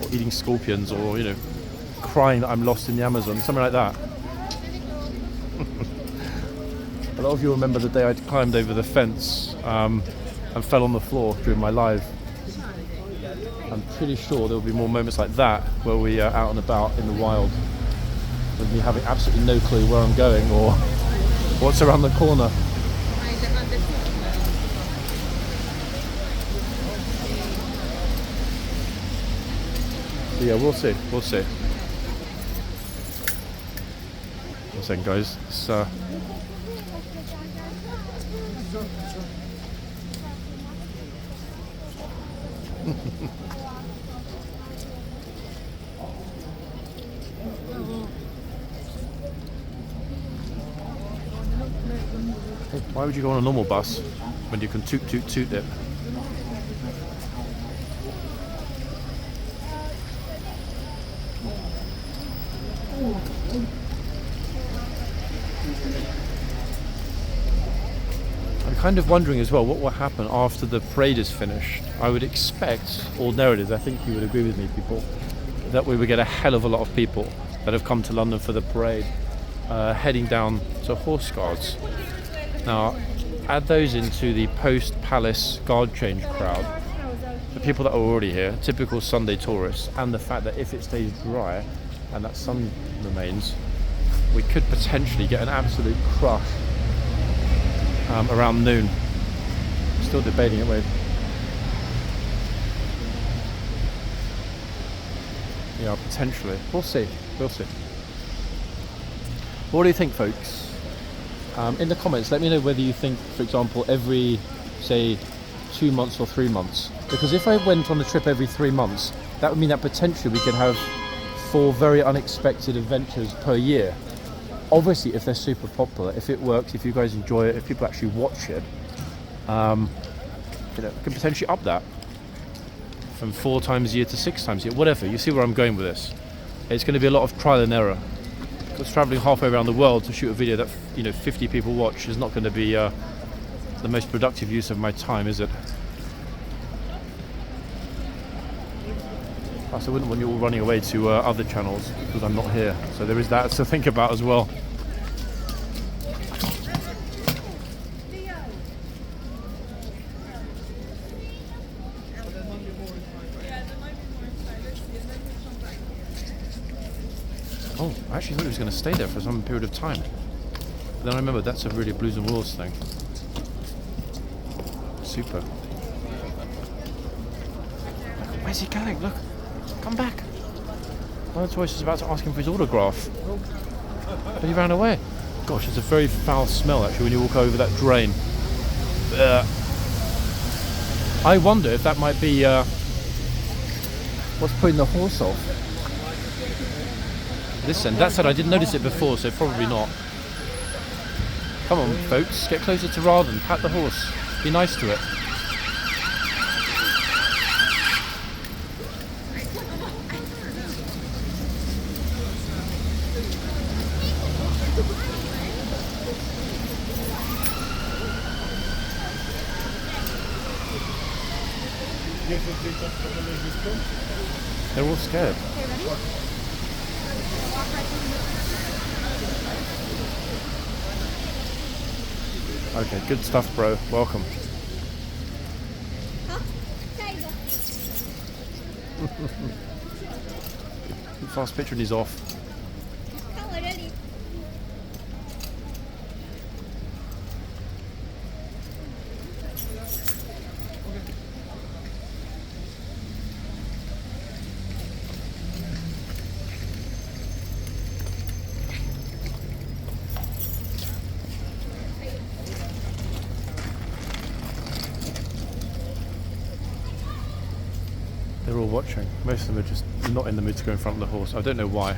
or eating scorpions, or crying that I'm lost in the Amazon, something like that. A lot of you remember the day I climbed over the fence and fell on the floor during my live. I'm pretty sure there will be more moments like that where we are out and about in the wild with me having absolutely no clue where I'm going or what's around the corner. So yeah, we'll see. One second, guys. It's, why would you go on a normal bus when you can toot toot toot it? I'm kind of wondering as well what will happen after the parade is finished. I would expect, ordinarily, I think you would agree with me, people, that we would get a hell of a lot of people that have come to London for the parade heading down to Horse Guards. Now, add those into the post-Palace guard change crowd, the people that are already here, typical Sunday tourists, and the fact that if it stays dry and that sun remains, we could potentially get an absolute crush around noon. Still debating it, wait. Yeah, potentially. We'll see. We'll see. What do you think, folks? In the comments, let me know whether you think, for example, every, say, 2 months or 3 months. Because if I went on a trip every 3 months, that would mean that potentially we could have 4 very unexpected adventures per year. Obviously, if they're super popular, if it works, if you guys enjoy it, if people actually watch it, we can potentially up that from 4 times a year to 6 times a year, whatever. You see where I'm going with this. It's going to be a lot of trial and error. Because traveling halfway around the world to shoot a video that 50 people watch is not going to be the most productive use of my time, is it? Plus, I wouldn't want you all running away to other channels because I'm not here. So there is that to think about as well. Oh, I actually thought he was going to stay there for some period of time. But then I remember that's a really Blues and Royals thing. Super. Where's he going? Look. Come back. One of the tourists is about to ask him for his autograph. But he ran away. Gosh, it's a very foul smell actually when you walk over that drain. I wonder if that might be what's putting the horse off. This end, that side, I didn't notice it before, so probably not. Come on, folks, get closer to Raden, pat the horse, be nice to it. They're all scared. Okay, good stuff, bro. Welcome. Fast picture and he's off. They're all watching. Most of them are just not in the mood to go in front of the horse. I don't know why.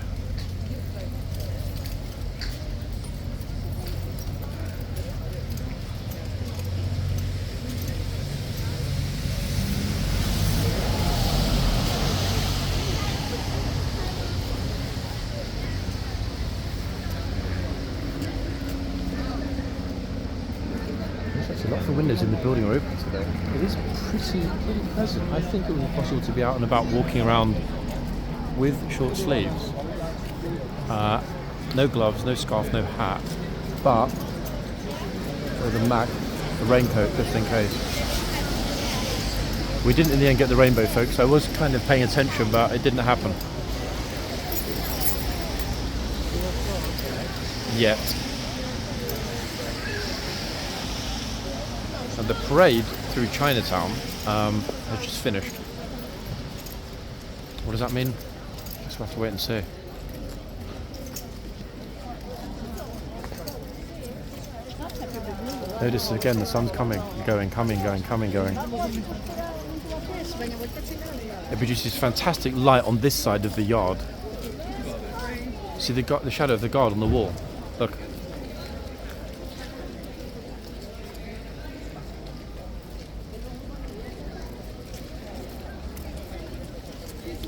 A lot of the windows in the building are open today. It is pretty pleasant. I think it would be possible to be out and about walking around with short sleeves. No gloves, no scarf, no hat, but with a raincoat just in case. We didn't in the end get the rainbow, folks. I was kind of paying attention, but it didn't happen. Yet. And the parade through Chinatown has just finished. What does that mean? Guess we'll have to wait and see. Notice again, the sun's coming, going, coming, going, coming, going. It produces fantastic light on this side of the yard. See the shadow of the guard on the wall? Look.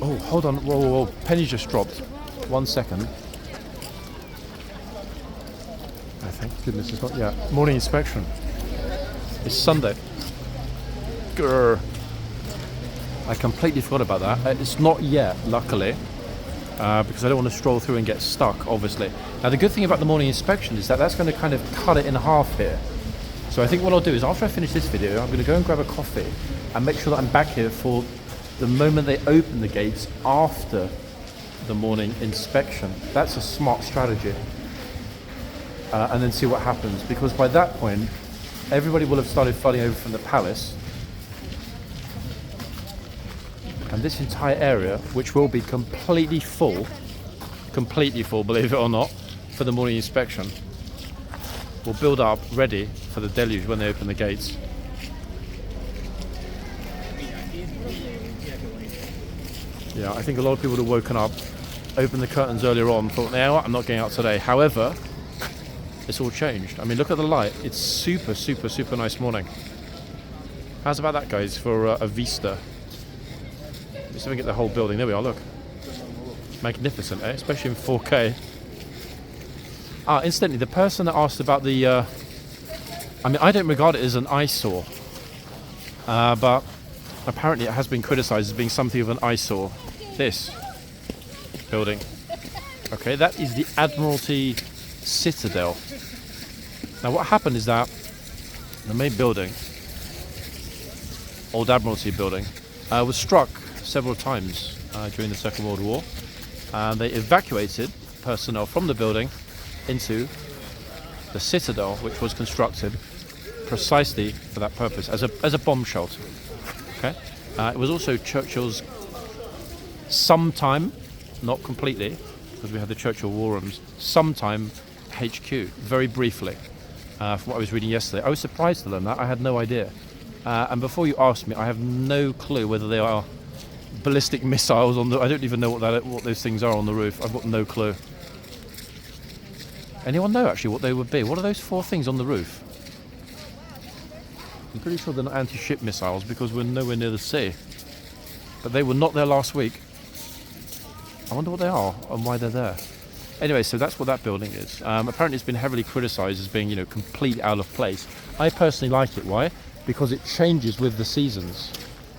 Oh, hold on. Whoa, whoa, whoa. Penny just dropped. 1 second. I thank goodness it's not yet. Morning inspection. It's Sunday. Grr. I completely forgot about that. It's not yet, luckily, because I don't want to stroll through and get stuck, obviously. Now, the good thing about the morning inspection is that that's going to kind of cut it in half here. So I think what I'll do is, after I finish this video, I'm going to go and grab a coffee and make sure that I'm back here for the moment they open the gates after the morning inspection. That's a smart strategy. And then see what happens, because by that point, everybody will have started flooding over from the palace. And this entire area, which will be completely full, believe it or not, for the morning inspection, will build up ready for the deluge when they open the gates. Yeah, I think a lot of people would have woken up, opened the curtains earlier on, thought, no, I'm not going out today. However, it's all changed. I mean, look at the light. It's super, super, super nice morning. How's about that, guys, for a vista? Let's even get the whole building. There we are, look. Magnificent, eh? Especially in 4K. Incidentally, the person that asked about the... I mean, I don't regard it as an eyesore. But apparently it has been criticised as being something of an eyesore. This building. Okay, that is the Admiralty Citadel. Now what happened is that the main building, Old Admiralty building, was struck several times during the Second World War, and they evacuated personnel from the building into the Citadel, which was constructed precisely for that purpose, as a bomb shelter. Okay, it was also Churchill's sometime, not completely, because we had the Churchill War Rooms, sometime HQ, very briefly, from what I was reading yesterday. I was surprised to learn that. I had no idea. And before you ask me, I have no clue whether they are ballistic missiles on the... I don't even know what those things are on the roof. I've got no clue. Anyone know actually what they would be? What are those 4 things on the roof? I'm pretty sure they're not anti-ship missiles because we're nowhere near the sea. But they were not there last week. I wonder what they are and why they're there. Anyway, so that's what that building is. Apparently it's been heavily criticised as being, completely out of place. I personally like it. Why? Because it changes with the seasons,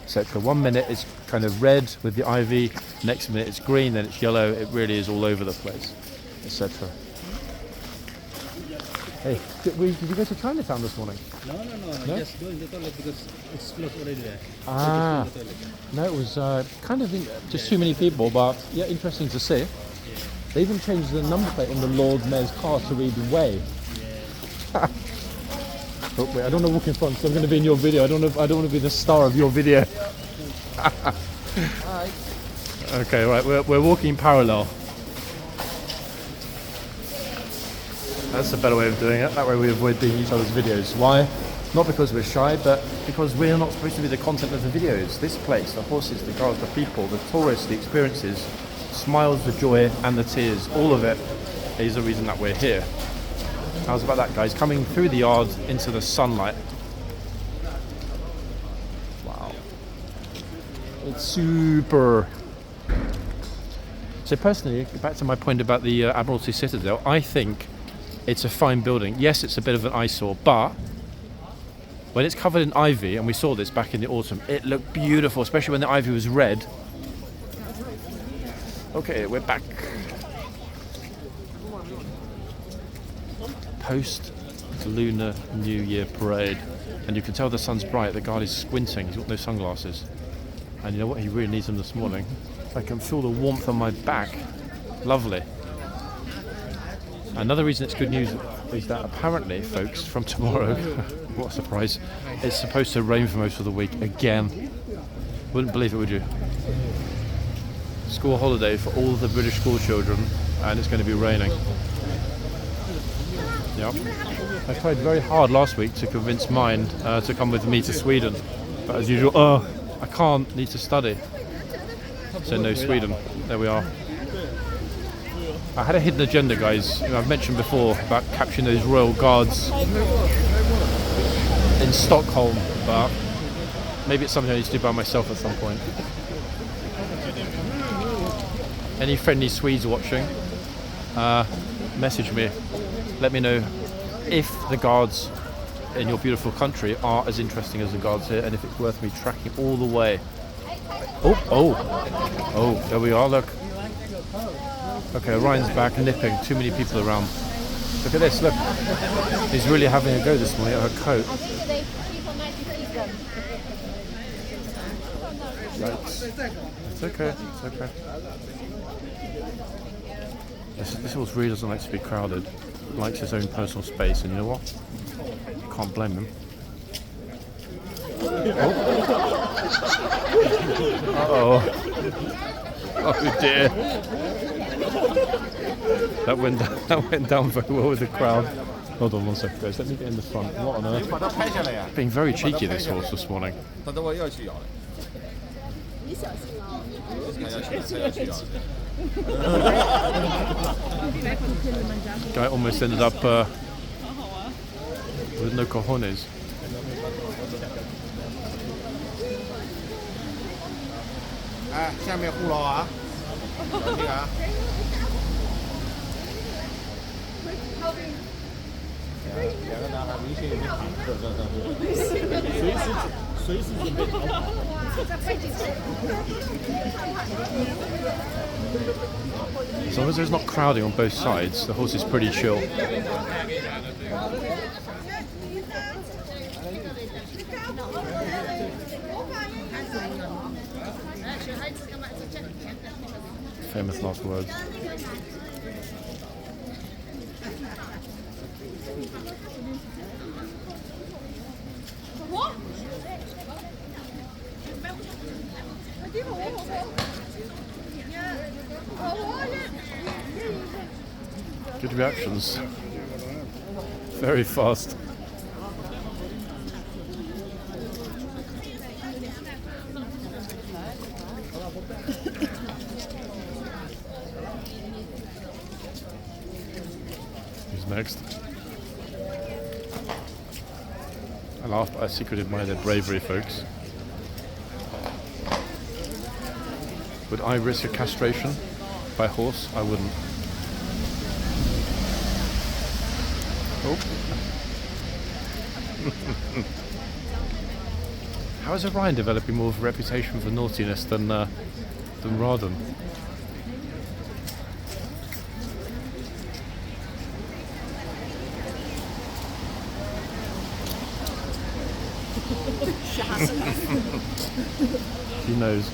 etc. 1 minute it's kind of red with the ivy, next minute it's green, then it's yellow. It really is all over the place, etc. Hey, did you go to Chinatown this morning? No? Just going to the toilet because it's closed already there. No, it was kind of just too many people, but yeah, interesting to see. They even changed the number plate on the Lord Mayor's car to read way. Yeah. Oh, wait, I don't want to walk in front, so I'm going to be in your video. I don't want to be the star of your video. Hi. Okay, right, we're walking parallel. That's a better way of doing it. That way we avoid being each other's videos. Why? Not because we're shy, but because we're not supposed to be the content of the videos. This place, the horses, the guards, the people, the tourists, the experiences, smiles, the joy, and the tears, all of it is the reason that we're here. How's about that, guys? Coming through the yard into the sunlight. Wow. It's super. So personally, back to my point about the Admiralty Citadel, I think it's a fine building. Yes, it's a bit of an eyesore, but when it's covered in ivy, and we saw this back in the autumn, it looked beautiful, especially when the ivy was red. Okay, we're back. Post-Lunar New Year parade. And you can tell the sun's bright. The guard is squinting. He's got no sunglasses. And you know what? He really needs them this morning. I can feel the warmth on my back. Lovely. Another reason it's good news is that apparently, folks, from tomorrow, what a surprise, it's supposed to rain for most of the week again. Wouldn't believe it, would you? School holiday for all the British school children, and it's going to be raining. Yeah. I tried very hard last week to convince mine to come with me to Sweden. But as usual, I can't, need to study. So no Sweden. There we are. I had a hidden agenda, guys. You know, I've mentioned before about capturing those royal guards in Stockholm, but maybe it's something I need to do by myself at some point. Any friendly Swedes watching, message me. Let me know if the guards in your beautiful country are as interesting as the guards here, and if it's worth me tracking all the way. Oh, there we are, look. Okay, Ryan's back, nipping. Too many people around. Look at this, look. He's really having a go this morning at her coat. It's okay, it's okay. This horse really doesn't like to be crowded. Likes his own personal space, and you know what? Can't blame him. Oh. Oh dear. That went down very well with the crowd. Hold on one second, guys. Let me get in the front. What on earth? Being very cheeky, this horse this morning. Guy almost ended up with no cojones. As long as there's not crowding on both sides, the horse is pretty chill. Famous last words. Good reactions. Very fast. Who's next? I laugh, but I secretly admire their bravery, folks. Would I risk a castration by horse? I wouldn't. Oh. How is Orion developing more of a reputation for naughtiness than Radon? He knows.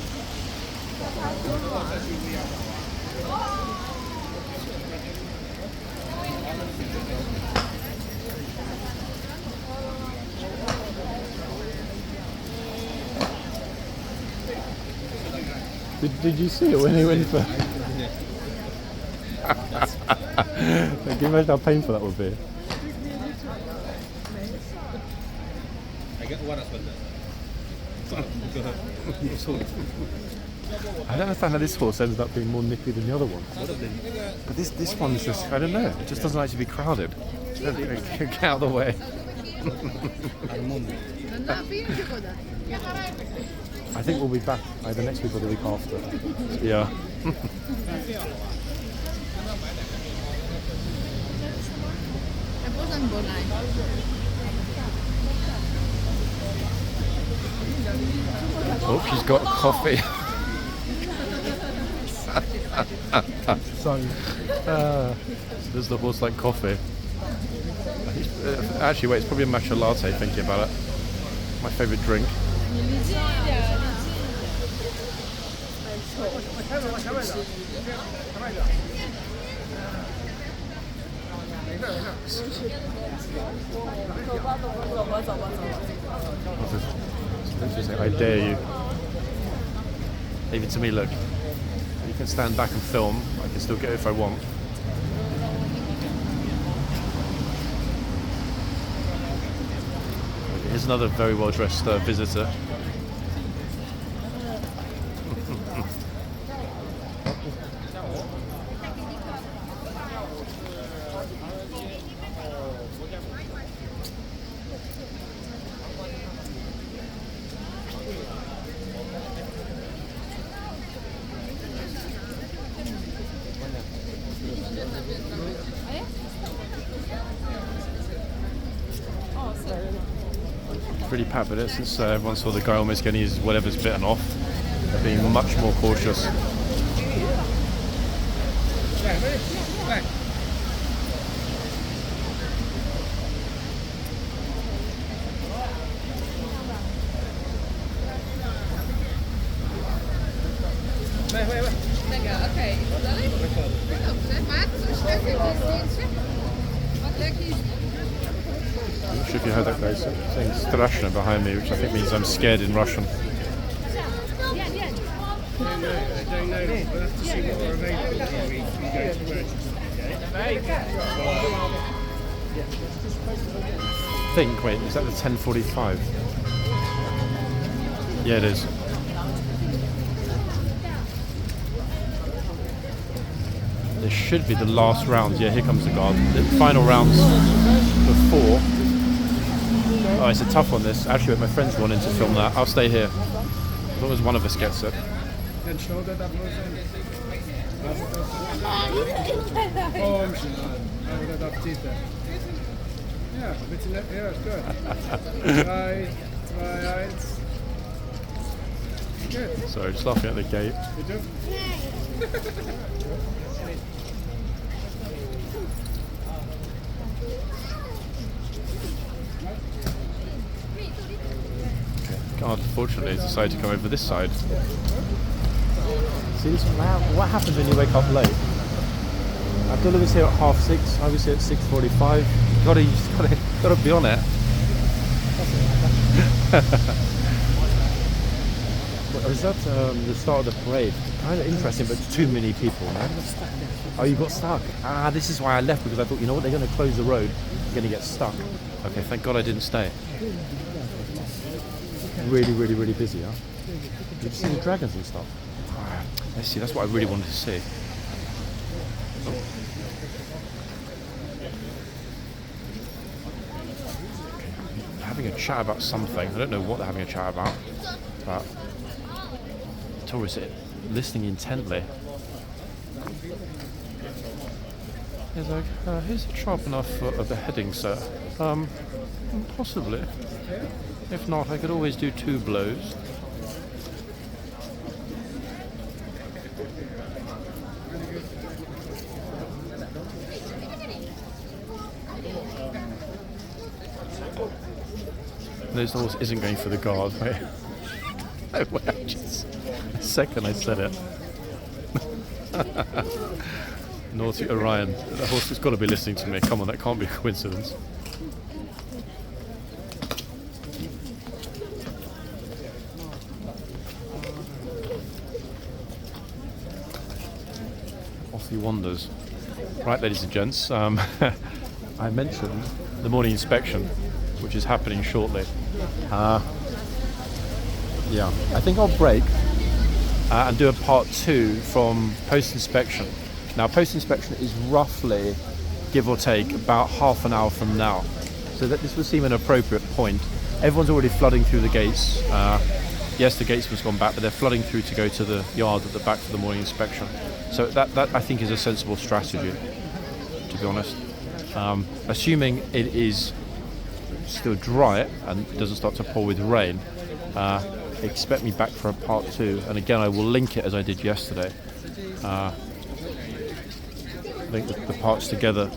Did you see it when he went for? Can you imagine how painful that would be? I don't understand how this horse ended up being more nippy than the other one. But this one's just, I don't know, it just doesn't like to be crowded. Get out of the way. I think we'll be back either next week or the week after. Yeah. Oh, she's got coffee. So does the horse like coffee? Actually, wait, it's probably a matcha latte, thinking about it. My favourite drink. I dare you. Leave it to me, look. You can stand back and film. I can still get it if I want. Here's another very well dressed visitor. Pretty packed, but since everyone saw the guy almost getting his whatever's bitten off, they're being much more cautious. I'm not sure if you heard that, guys. Saying straszne behind me, which I think means I'm scared in Russian. I don't know. We'll have to see what are available before we go to purchase. I think, wait, is that the 10:45? Yeah, it is. This should be the last round. Yeah, here comes the guard. The final rounds before. Oh, it's a tough one, this. Actually, my friend's wanting to film that. I'll stay here. As long as one of us gets it. Ja, bitte nicht. Ja, ist gut. 3, 2, 1. Good. Sorry, just laughing at the gate. Bitte. God, unfortunately, he's decided to come over this side. See, this what happens when you wake up late? Abdullah was here at 6:30. I was here at 6:45. You just gotta be on it. Is that the start of the parade? Kind of interesting, but too many people, man. Oh, you got stuck. Ah, this is why I left, because I thought, you know what, they're going to close the road. You're going to get stuck. Okay, thank God I didn't stay. Really, really, really busy, huh? Did you see the dragons and stuff? Ah, let's see, that's what I really wanted to see. Having a chat about something. I don't know what they're having a chat about, but tourists are listening intently. He's like, "Is it sharp enough for a beheading, sir?" Possibly. If not, I could always do 2 blows. This horse isn't going for the guard. Wait. No way, just the second I said it. Naughty Orion. The horse has got to be listening to me. Come on, that can't be a coincidence. Off he wanders. Right, ladies and gents, I mentioned the morning inspection, which is happening shortly. Yeah, I think I'll break and do a part 2 from post-inspection. Now, post-inspection is roughly, give or take, about half an hour from now. So that this would seem an appropriate point. Everyone's already flooding through the gates. Yes, the gateman's gone back, but they're flooding through to go to the yard at the back for the morning inspection. So that I think is a sensible strategy, to be honest. Assuming it is still dry and doesn't start to pour with rain, expect me back for a part 2, and again I will link it as I did yesterday. Link the parts together.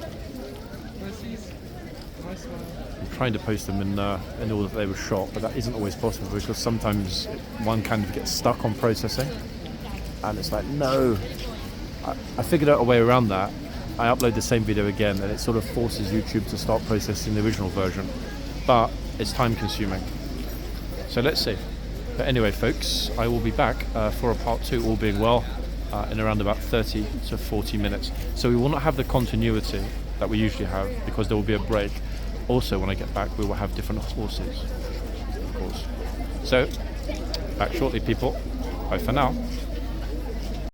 I'm trying to post them in order that they were shot, but that isn't always possible because sometimes one kind of gets stuck on processing, and it's like, no. I figured out a way around that. I upload the same video again, and it sort of forces YouTube to start processing the original version, but it's time consuming. So let's see. But anyway, folks, I will be back for a part 2, all being well, in around about 30 to 40 minutes. So we will not have the continuity that we usually have because there will be a break. Also, when I get back, we will have different horses, of course. So, back shortly, people. Bye for now.